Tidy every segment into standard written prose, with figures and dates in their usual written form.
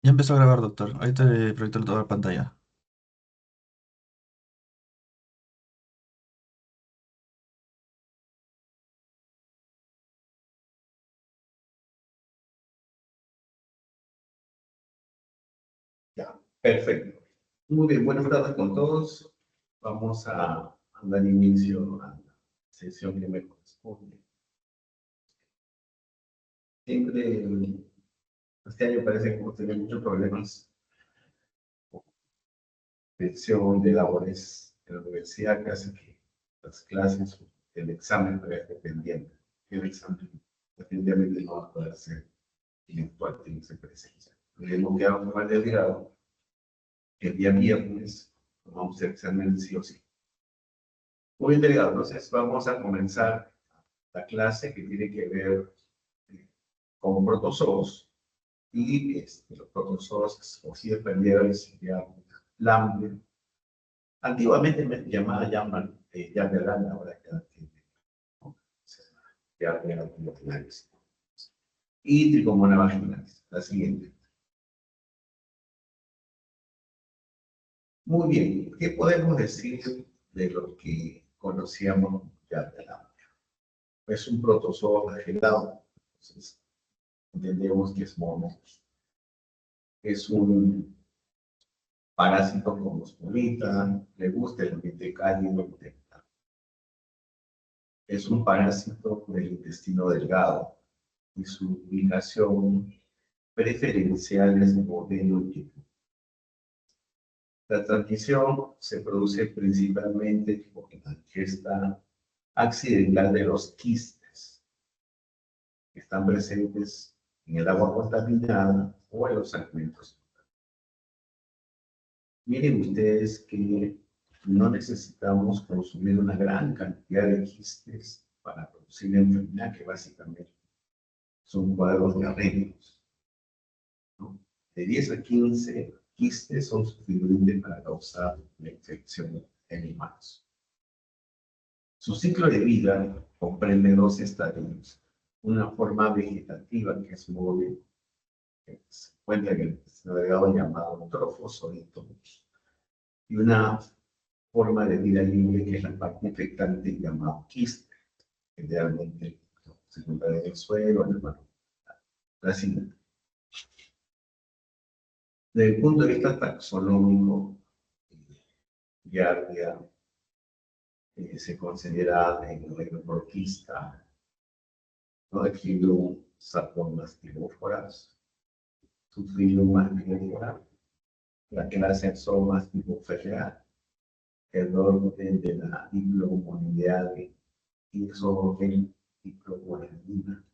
Ya empezó a grabar, doctor. Ahorita le proyecto toda la pantalla. Ya, perfecto. Muy bien, buenas tardes con todos. Vamos a dar inicio a la sesión que me corresponde. Siempre, este año parece que hemos tenido muchos problemas de tensión, de labores en la universidad, que hace que las clases, el examen todavía esté pendiente. El examen definitivamente no va a poder ser virtual, tiene que ser presencial. Hemos quedado mal delgado que el día viernes vamos a hacer examen sí o sí. Muy bien, delegado. Entonces vamos a comenzar la clase que tiene que ver con protozoos y los protozoos, o si aprendieron, se llama Lambda. Antiguamente me llamaba Llama Lambda, ahora ya tiene Llama vaginales. Y Trichomona vaginalis, la siguiente. Muy bien, ¿qué podemos decir de lo que conocíamos como Llama Lambda? Es un protozoo flagelado, entonces entendemos que es mono. Es un parásito cosmopolita, le gusta el ambiente cálido. Es un parásito del intestino delgado y su ubicación preferencial es el modelo tipo. La transmisión se produce principalmente por la ingesta accidental de los quistes que están presentes en el agua contaminada o en los alimentos. Miren ustedes que no necesitamos consumir una gran cantidad de quistes para producir la enfermedad, que básicamente son cuadros diarreicos, ¿no? De 10 a 15 quistes son suficientes para causar la infección en humanos. Su ciclo de vida comprende dos estadios. Una forma vegetativa que es móvil, que se encuentra en el intestino delgado llamado trofozoito, y una forma de vida libre que es la parte infectante llamada quiste, generalmente se encuentra en el suelo, en el mano. La siguiente. Desde el punto de vista taxonómico, Giardia se considera en el reino proquista, ¿no? El filo Sapomastilóforas, su filo Mastilófora, la clase Axomastilófera, el orden de la Diplomonidae, Ixogen, Diplomonidina,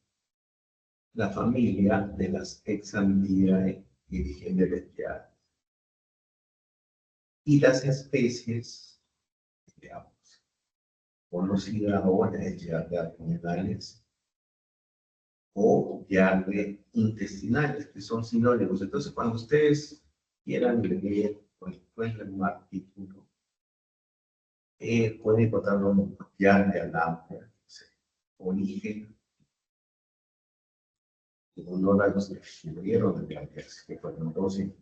la familia de las Hexamididae y Generaceae, y las especies, digamos, conocidas ahora es Giardia abdominales o Giardia intestinales, que son sinónimos. Entonces, cuando ustedes quieran leer o encuentren un artículo, pueden encontrarlo como Giardia lambda, origen, en honor a los que descubrieron el Giardia, que fueron 12,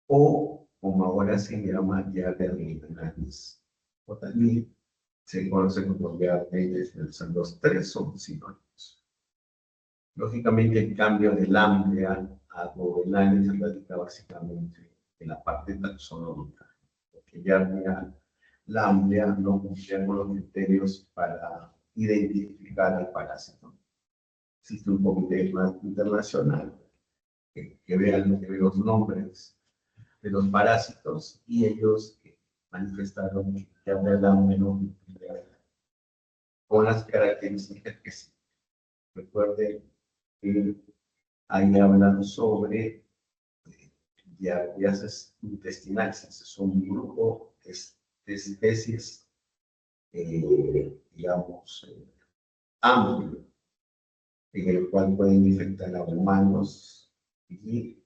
o como ahora se llama Giardia abdominales, o también se conoce como Giardia, son los tres son sinónimos. Lógicamente, el cambio de lambda a gobelantes radica básicamente en la parte taxonómica, porque ya lambda no cumplía con los criterios para identificar al parásito. Existe un comité internacional que vea los nombres de los parásitos y ellos manifestaron que ya lambda no cumplía con las características que sí. Recuerden que ahí hablan sobre diálisis intestinales. Es un grupo de especies, digamos, amplio, en el cual pueden infectar a humanos y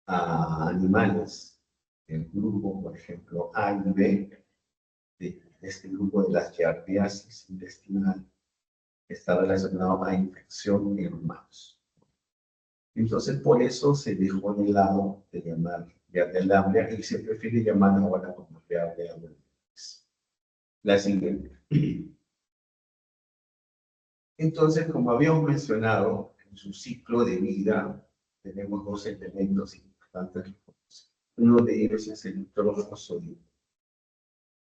a animales. El grupo, por ejemplo, A y B, de este grupo de las giardiasis intestinal, está relacionado a infección en humanos. Entonces, por eso se dejó de lado de llamar viable amplia y se prefiere llamar ahora como viable amplia. La siguiente. Entonces, como habíamos mencionado, en su ciclo de vida tenemos dos elementos importantes. Uno de ellos es el nitrógeno sólido.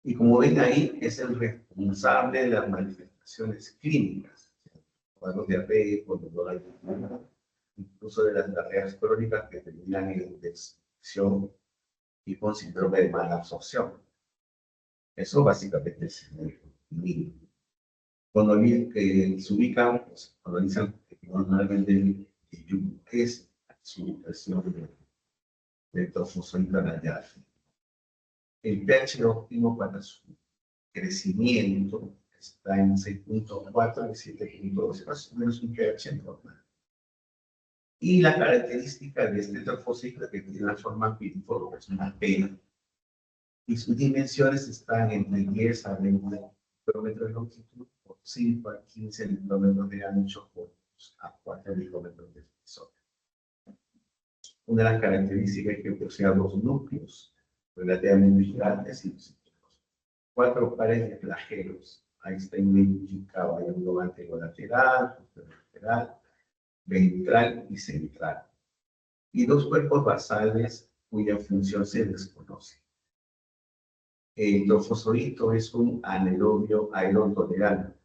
Y como ven ahí, es el responsable de las manifestaciones clínicas, cuadros de diarrea, incluso de las diarreas crónicas que terminan en desinfección y con síndrome de mala absorción. Eso básicamente es el mínimo. Cuando se ubican, pues, cuando dicen normalmente el yugo es su ubicación de trofosfórico radial. El pH óptimo para su crecimiento está en 6.4 y 7.2, más o menos un pH normal. Y la característica de este trofosfórico que tiene una forma piriforme, es una pena. Y sus dimensiones están entre 10 a 20 kilómetros de longitud, por 5 a 15 kilómetros de ancho, por a 4 kilómetros de espesor. Una de las características es que posee dos núcleos relativamente grandes y 4 pares de flagelos. Ahí está identificado, hay un lobo anterolateral, lateral, ventral y central. Y dos cuerpos basales cuya función se desconoce. El trofosforito es un anaerobio aerotolerante.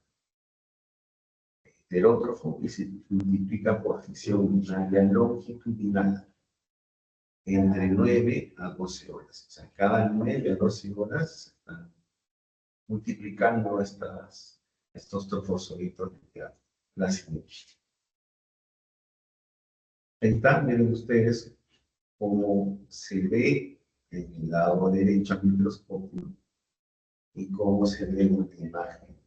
Heterótrofo y se multiplica por fisión urinaria longitudinal entre 9 a 12 horas. O sea, cada 9 a 12 horas se están multiplicando estos trofosforitos de la siguiente. Ahí miren ustedes cómo se ve en el lado derecho al microscopio y cómo se ve en la imagen.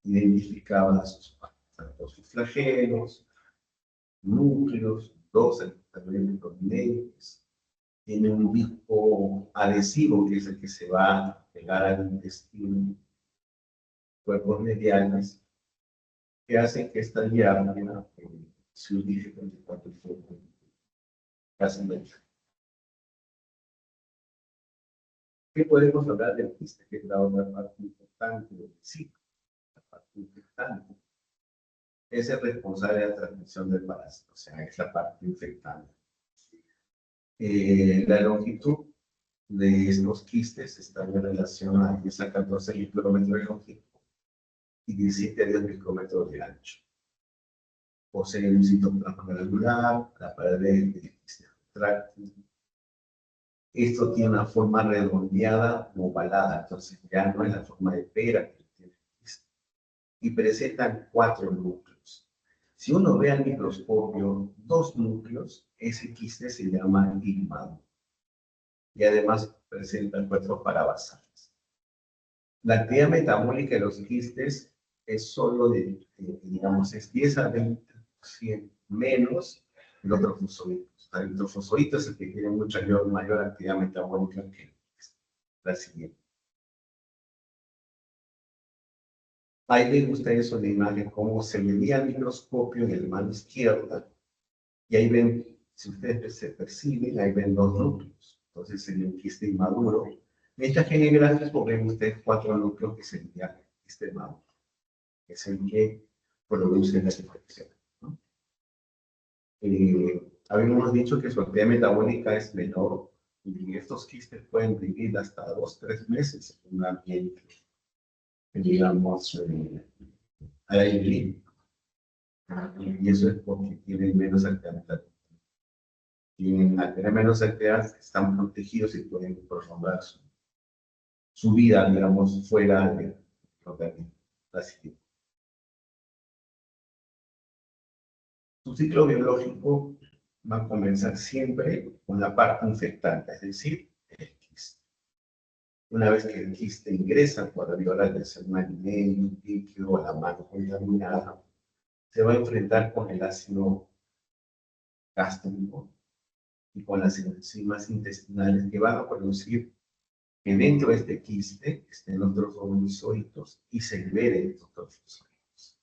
Identificadas tanto sus flagelos, núcleos, dos también prominentes, tiene un disco adhesivo que es el que se va a pegar al intestino, cuerpos mediales, que hacen que esta diáfana se utilice con el cuerpo fácilmente. ¿Qué podemos hablar del quiste? Que es la otra parte importante del ciclo, la parte infectante. Es el responsable de la transmisión del parásito, o sea, es la parte infectante. La longitud de estos quistes está en relación a 10 a 14 micrómetros de longitud y 17 a 10 micrómetros de ancho. Posee un citoplasma granular, la pared de quiste retráctil. Esto tiene una forma redondeada o ovalada, entonces ya no es la forma de pera que tiene el quiste. Y presentan 4 núcleos. Si uno ve al microscopio 2 núcleos, ese quiste se llama igmado. Y además presentan 4 parabasales. La actividad metabólica de los quistes es solo digamos, es 10 a 20% menos que los trofosforitos. El trofosforito es el que tiene mucha mayor actividad metabólica que la siguiente. Ahí ven ustedes una imagen cómo se veía al microscopio en la mano izquierda. Y ahí ven, si ustedes se perciben, ahí ven 2 núcleos. Entonces sería un quiste inmaduro. Mientras que en el gráfico ven ustedes 4 núcleos que sería el quiste maduro, que es el que produce la infección, ¿no? Habíamos dicho que su actividad metabólica es menor y estos quistes pueden vivir hasta 2-3 meses en un ambiente, digamos, al aire libre. Y eso es porque tienen menos actividad metabólica. Y al tener menos actividad están protegidos y pueden prolongar su vida, digamos, fuera del organismo. Así. Su ciclo biológico va a comenzar siempre con la parte infectante, es decir, el quiste. Una vez que el quiste ingresa por alveolar de ser un alimento, un líquido o la mano contaminada, se va a enfrentar con el ácido gástrico y con las enzimas intestinales que van a producir que dentro de este quiste estén los trofosforitos y se liberen estos trofosforitos.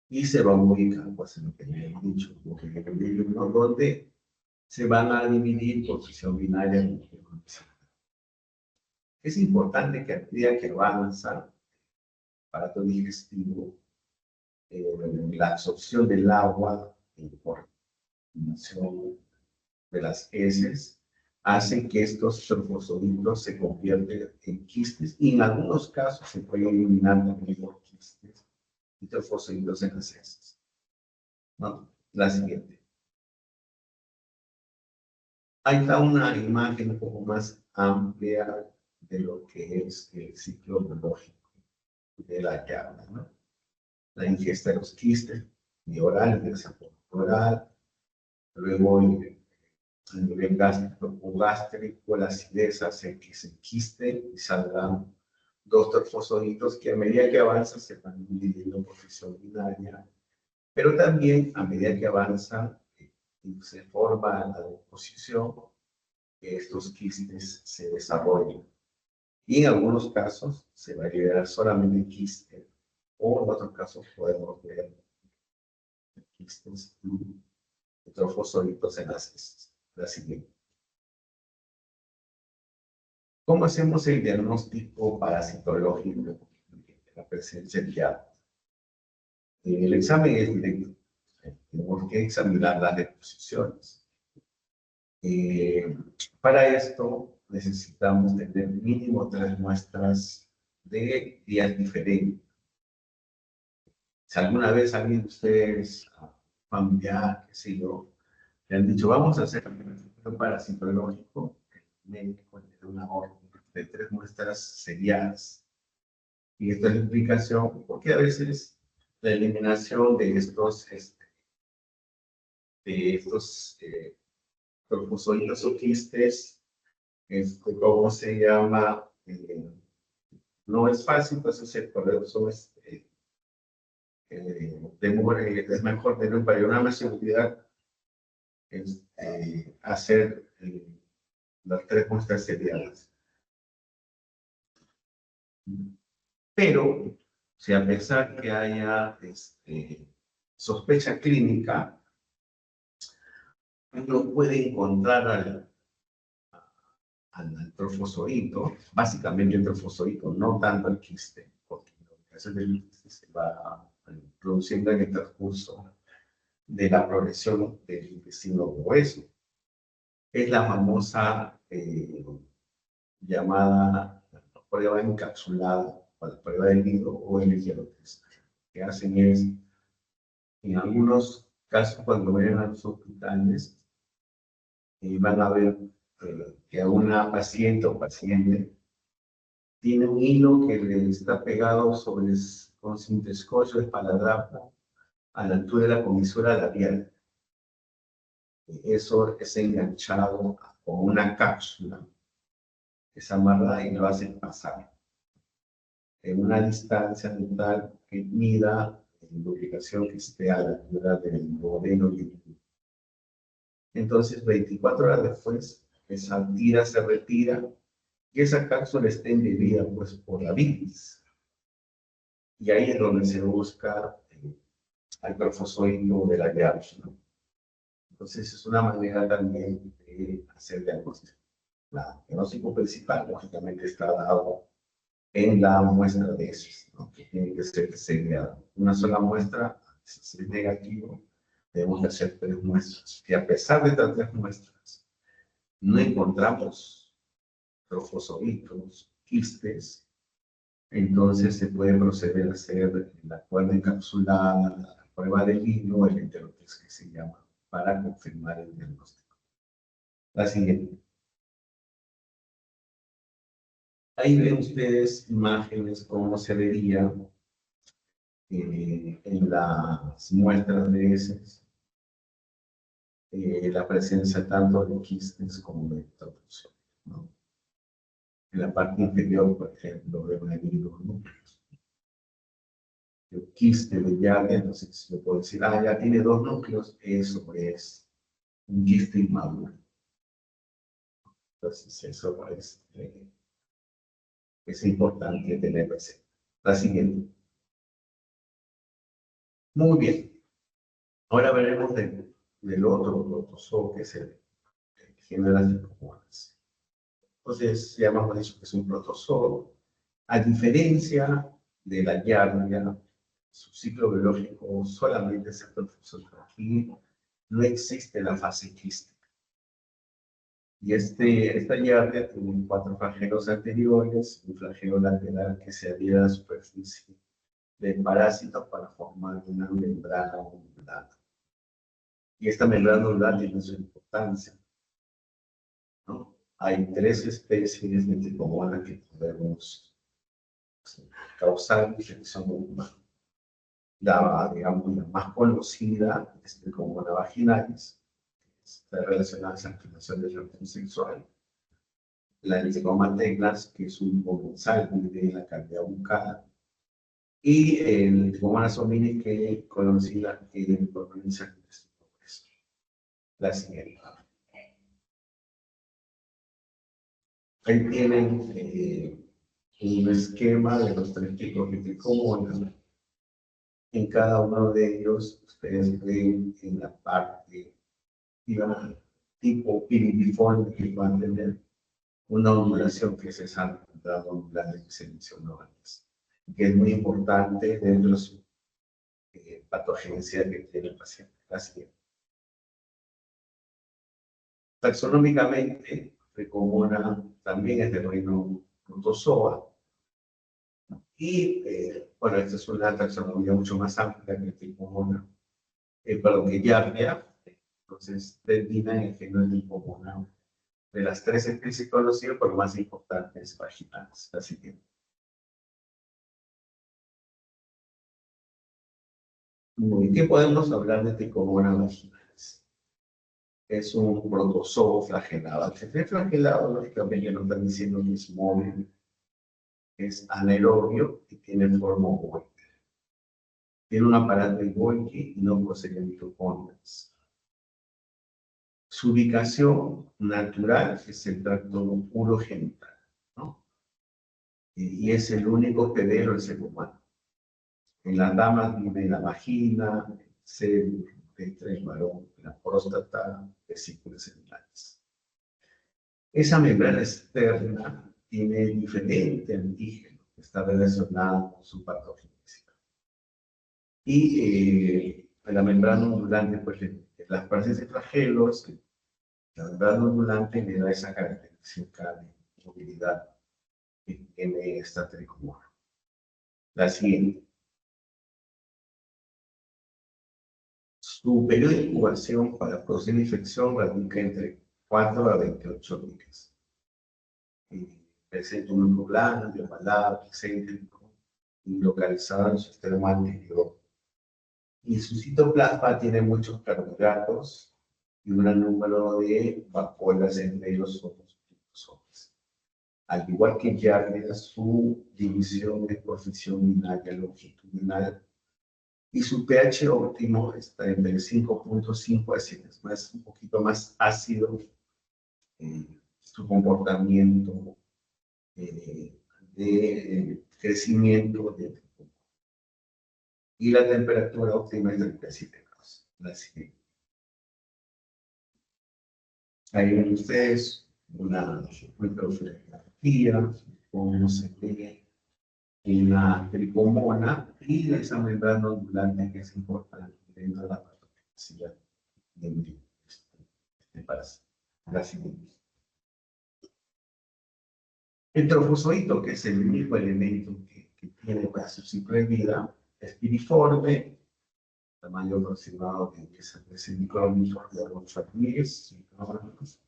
y se va a ubicar, pues, en lo que ya he dicho, como que en el medio, ¿no? Donde se van a dividir por posición binaria. Es importante que a medida que avanza el aparato digestivo, la absorción del agua por eliminación de las heces hace que estos trofosoditos se convierten en quistes y en algunos casos se pueden eliminar también por quistes y trofosoditos en las heces, ¿no? La siguiente. Ahí está una imagen un poco más amplia de lo que es el ciclo biológico de la llave, ¿no? La ingesta de los quistes, y oral, el desarrollo oral, luego a nivel gástrico o gástrico, la acidez hace que se quiste y salgan dos trofosoditos que a medida que avanza se van dividiendo en posición binaria, pero también a medida que avanza y se forma la deposición, estos quistes se desarrollan. Y en algunos casos se va a liberar solamente quiste, o en otros casos podemos ver quistes y trofosoditos en las heces. La siguiente. ¿Cómo hacemos el diagnóstico parasitológico de la presencia de llave? El examen es directo. Tenemos que examinar las deposiciones. Para esto necesitamos tener mínimo 3 muestras de días diferentes. Si alguna vez alguien de ustedes, familiar, qué sé yo, le han dicho, vamos a hacer un parasitológico, el médico le da una orden de 3 muestras seriadas. Y esta es la implicación, porque a veces la eliminación de estos corpusolitos o quistes, ¿cómo se llama? No es fácil, pues por eso es mejor tener para una más seguridad hacer las 3 muestras seriadas. Pero, si a pesar que haya sospecha clínica, uno puede encontrar al trofosodito, básicamente el trofosodito, no tanto el quiste, porque lo que hace el quiste se va produciendo en el transcurso de la progresión del intestino grueso. Es la famosa llamada prueba encapsulada, o la prueba del hilo o el hielotest. Lo que hacen es, en algunos casos, cuando vayan a los hospitales, van a ver que a una paciente o paciente tiene un hilo que le está pegado con cinta-scotch o esparadrapo a la altura de la comisura labial. Eso es enganchado con una cápsula que es amarrada y lo hacen pasar en una distancia tal que mida la ubicación que esté a la altura del modelo líquido. Entonces, 24 horas después, esa tira se retira y esa cápsula está embebida pues, por la bilis. Y ahí es donde se busca al profozoito de la llave, ¿no? Entonces, es una manera también de hacer diagnóstico. El diagnóstico principal, lógicamente, está dado en la muestra de heces, ¿no? Que tiene que ser seriada. Una sola muestra, si es negativo, debemos de hacer 3 muestras. Y a pesar de estas 3 muestras, no encontramos trofozoitos, quistes, entonces se puede proceder a hacer la cuerda encapsulada, la prueba del hilo, el enterotest que se llama, para confirmar el diagnóstico. La siguiente. Ahí ven ustedes imágenes cómo se vería en las muestras de heces la presencia tanto de quistes como de trofosol, ¿no? En la parte inferior, por ejemplo, vemos ahí los núcleos. El quiste de llave, entonces yo puedo decir, ya tiene 2 núcleos, eso es un quiste inmaduro. Entonces eso es importante tener presente. La siguiente. Muy bien. Ahora veremos del otro protozoo que es el que genera las tricomonas. Entonces, ya hemos dicho que es un protozoo. A diferencia de la giardia, su ciclo biológico solamente es el aquí no existe la fase quística. Y esta giardia tiene 4 flagelos anteriores, un flagelo lateral que se adhiere a la superficie del parásito para formar una membrana undulada. Y esta membrana undulada tiene su importancia, ¿no? Hay 3 especies de tricomona que podemos causar infección humana. Digamos, la más conocida es Tricomona vaginalis, que está relacionada a esa inflamación de transmisión sexual. La Tricomona tegnans, que es un comensal de la cavidad bucal. Y el Tricomona hominis, que es conocida por provincia de la siguiente. Ahí tienen un esquema de los 3 tipos de Tricomona. En cada uno de ellos, ustedes ven en la parte, digamos, tipo piriforme que van a tener una ondulación que es esa ondulada que se mencionó antes, que es muy importante dentro de su patogenesia que tiene el paciente. Así taxonómicamente, Tricomona también es del reino Protozoa. Y, bueno, esta es una taxonomía mucho más amplia que Tricomona, perdón, que Giardia. Entonces, termina en el género de Tricomona. De las 3 especies conocidas, por lo más importante es vaginalis. Así que, ¿qué podemos hablar de Tricomona vaginalis? Es un protozoo flagelado. Al ser flagelado, lógicamente nos están diciendo que es móvil, es anaerobio y tiene forma ovoide. Tiene un aparato Golgi y no posee mitocondrias. Su ubicación natural es el tracto urogenital, ¿no? Y es el único pedero del ser humano. En las damas vive en la vagina, el el varón, la próstata, vesículas seminales. Esa membrana externa tiene diferente antígeno que está relacionado con su patogénesis. Y la membrana ondulante, pues las partes de flagelos, la membrana ondulante le da esa característica de movilidad que tiene esta tricomona. La siguiente. Su periodo de incubación para producir la infección radica entre 4 a 28 días. Presenta un núcleo blando, ovalado, excéntrico y localizado en su extremo anterior. Y su citoplasma tiene muchos carbohidratos y un gran número de vacuolas, entre ellos son los liposomas. Al igual que Giardia, su división es por ficción binaria longitudinal y su pH óptimo está entre 5.5 a 7, es un poquito más ácido su comportamiento de crecimiento de y la temperatura óptima es de 37 grados. Ahí ven ustedes una microfotografía, cómo se ve una tricomona y esa membrana ondulante que es importante dentro de la patología de este parásito. La siguiente. El trofozoito, que es el único elemento que tiene para su ciclo de vida, es piriforme, tamaño aproximado de 10 a 13 micrómetros de 8 a 10 micrómetros.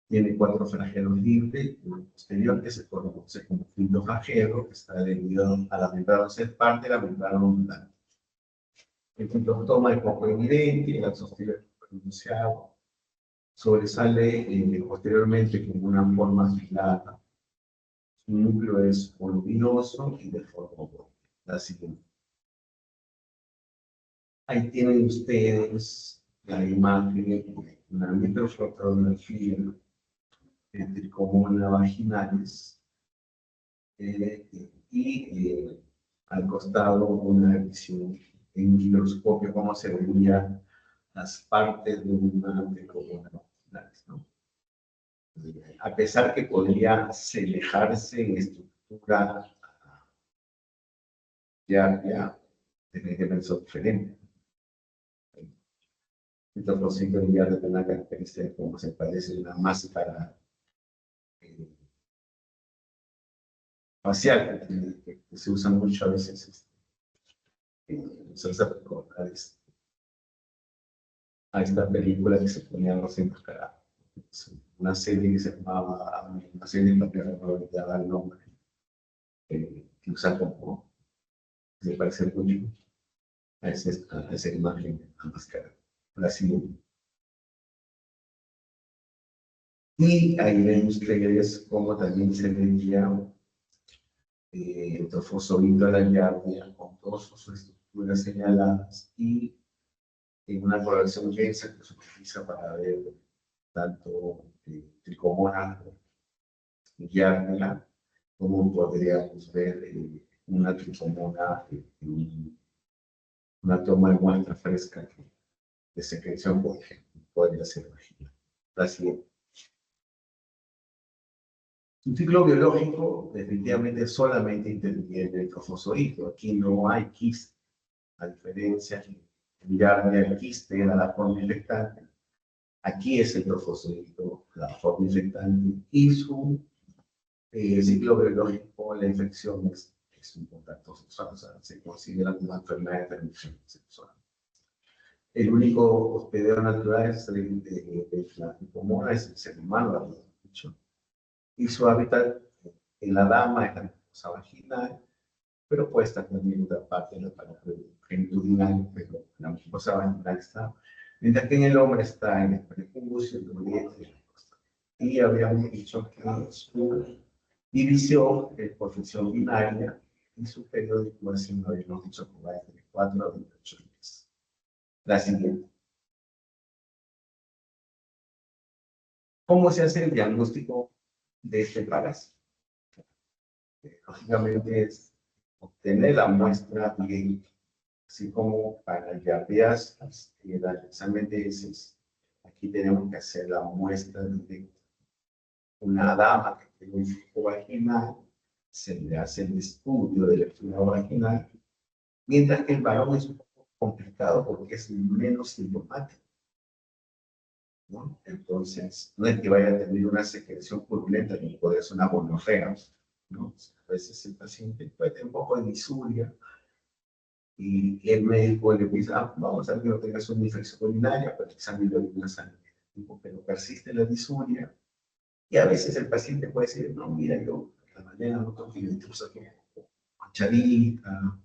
Tiene 4 flagelos libres, uno posterior que se conoce como quinto flagelo, que está debido a la membrana, ser parte de la membrana ondulante. El citostoma es poco evidente, el exostilio pronunciado, sobresale posteriormente con una forma afilada. Su núcleo es voluminoso y de forma ovoide. La siguiente. Ahí tienen ustedes la imagen de una microfotografía de Tricomona vaginalis y al costado una visión en microscopio cómo se veían las partes de una tricomona vaginales, ¿no? A pesar que podría asemejarse en estructura, ya tiene que pensar diferente. Estos fósiles ya tienen una característica de cómo se parece a una máscara eh, facial, que se usa mucho a veces se usa para recordar a esta película que se ponía los enmascarados. Una serie que se llamaba, una serie que no daba el nombre, que usa como, se parece mucho a esa imagen enmascarada. La siguiente. Y ahí vemos que es como también se veía el trofozoito de la yardia con todas sus estructuras señaladas y en una coloración densa que se utiliza para ver tanto tricomona yardia como podríamos ver una tricomona, una toma de muestra fresca de secreción, por ejemplo, podría ser vaginal. La siguiente. Un ciclo biológico definitivamente solamente interviene el trofozoito. Aquí no hay quiste, a diferencia en yardia el quiste era la forma infectante. Aquí es el trofozoito, la forma infectante, y su ciclo biológico, la infección es un contacto sexual, o sea, se considera como una enfermedad de transmisión sexual. El único hospedero natural de la tricomona es el ser humano, lo hemos dicho, y su hábitat en la dama es la mucosa vaginal, pero puede estar también en otra parte del aparato genitourinal, pero la mucosa vaginal está, mientras que en el hombre está en el prepucio, el glúteo, y habíamos dicho que su división es por función binaria y su periodo de incubación lo habíamos dicho que va de 4 a 28 días. La siguiente. ¿Cómo se hace el diagnóstico de este parásito? Lógicamente es obtener la muestra bien, así como para el diarreas, el examen de heces. Aquí tenemos que hacer la muestra de una dama que tiene un flujo vaginal, se le hace el estudio del flujo vaginal, mientras que el varón es un poco complicado porque es menos sintomático, ¿no? Entonces, no es que vaya a tener una secreción purulenta, ni puede ser una gonorrea, ¿no? A veces el paciente puede tener un poco de disuria y el médico le dice, vamos a ver que no tengas una infección urinaria, pero el examen de orina sale negativo, pero persiste la disuria. Y a veces el paciente puede decir, no, mira, yo a la mañana no tengo intrusa como manchadita,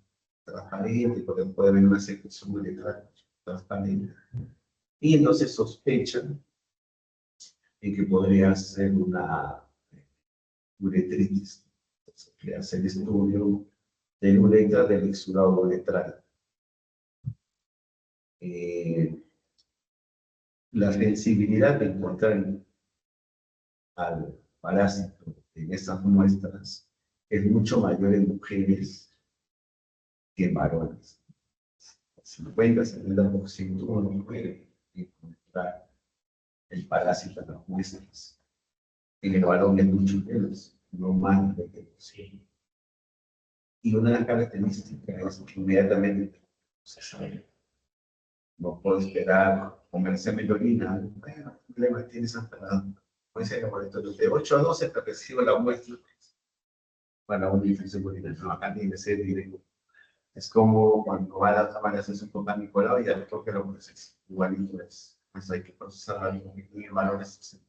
transparente, porque puede haber una secreción uretral transparente. Y entonces sospechan en que podría ser una uretritis. Entonces, le hace el estudio del uretra del exudado uretral. La sensibilidad de encontrar al parásito en estas muestras es mucho mayor en mujeres que en varones. 50-70% uno puede encontrar el parásito en las muestras. En el varón es mucho menos, no más del 20%. Y una de las características es que inmediatamente se sabe. No puedo esperar comerse mi orina. Bueno, ¿qué problema tienes hasta puede ser laboratorio de 8 a 12 te recibo la muestra para un difícil urinario? No, acá tiene que ser directo. Es como cuando va a la cámara hace su papá Nicolau y al toque lo procesa. Igualito es. Pues hay que procesar algo y el valor es.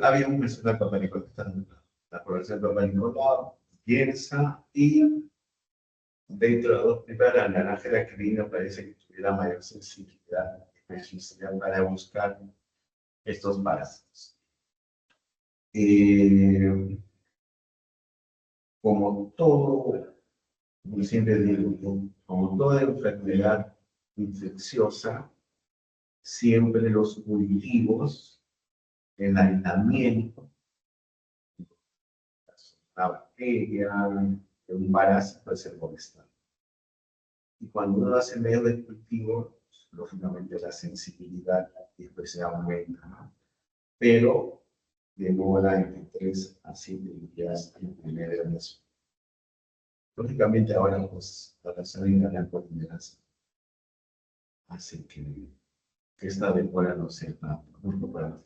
Había un mensaje del papá Nicolau que está en la población del papá Nicolau, piensa y dentro de las dos primeras, la naranja crina parece que tuviera mayor sensibilidad específica para buscar estos parásitos. Como todo, como siempre digo, como toda enfermedad infecciosa, siempre los cultivos, el aislamiento, una bacteria, un parásito es el molestar. Y cuando uno hace medio de cultivo, lógicamente la sensibilidad después se aumenta, ¿no? Pero demora entre 3 a 7 días en primer hermoso. Lógicamente ahora pues para salir en la coordinación hace que esta demora no sea tan para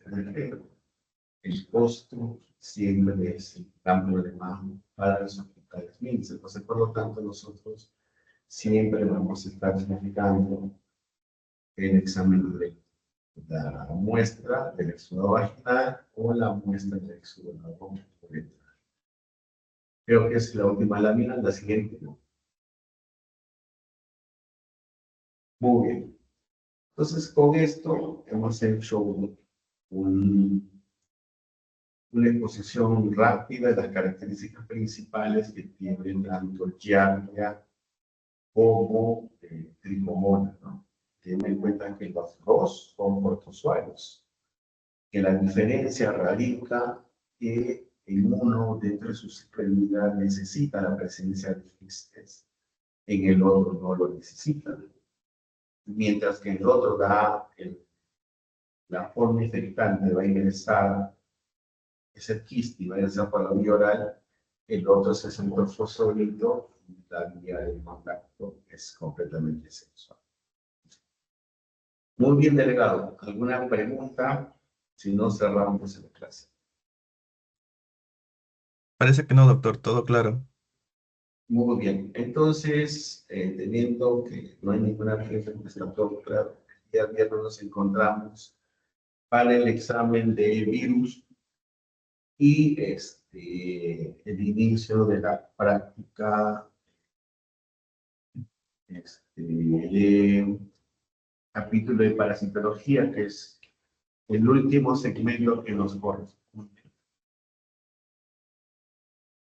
el costo siempre es el gran problema para los hospitales MINS. Entonces, por lo tanto, nosotros siempre vamos a estar verificando el examen de la muestra del exudado vaginal o la muestra del exudado uretral. Creo que es la última lámina, la siguiente. Muy bien. Entonces, con esto hemos hecho una exposición rápida de las características principales que tienen tanto Giardia como Tricomona, ¿no? Ten en cuenta que los dos son protozoarios, que la diferencia radica que el uno dentro de sus extremidades necesita la presencia de quistes, en el otro no lo necesita. Mientras que el otro la forma infectante va a ingresar ese quiste y va a ingresar por la vía oral, el otro es el fosfolito y la vía de contacto es completamente sexual. Muy bien, delegado. ¿Alguna pregunta? Si no, cerramos la clase. Parece que no, doctor, todo claro. Muy bien. Entonces, teniendo que no hay ninguna pregunta que está todo claro, el día viernes nos encontramos para el examen de virus y el inicio de la práctica de capítulo de parasitología, que es el último segmento que nos corresponde.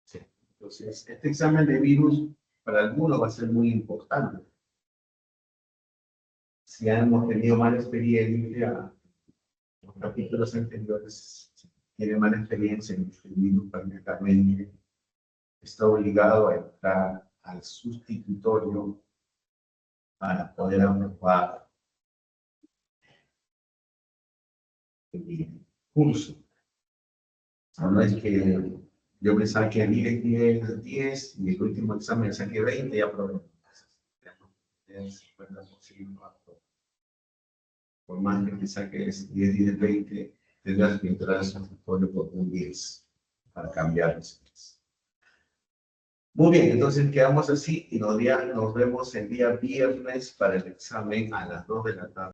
Sí. Entonces, este examen de virus para algunos va a ser muy importante. Si hemos tenido mala experiencia, en los capítulos anteriores, si tiene mala experiencia en el virus, prácticamente está obligado a entrar al sustitutorio para poder aprobar el curso. No es que yo me saque 10 y el último examen saque 20 y aprobé. Es 50%. Por más que me saques 10 y 20, tendrás que entrar al sustitutorio por un 10 para cambiar los 10. Muy bien, entonces quedamos así y nos vemos el día viernes para el examen a las 2 de la tarde.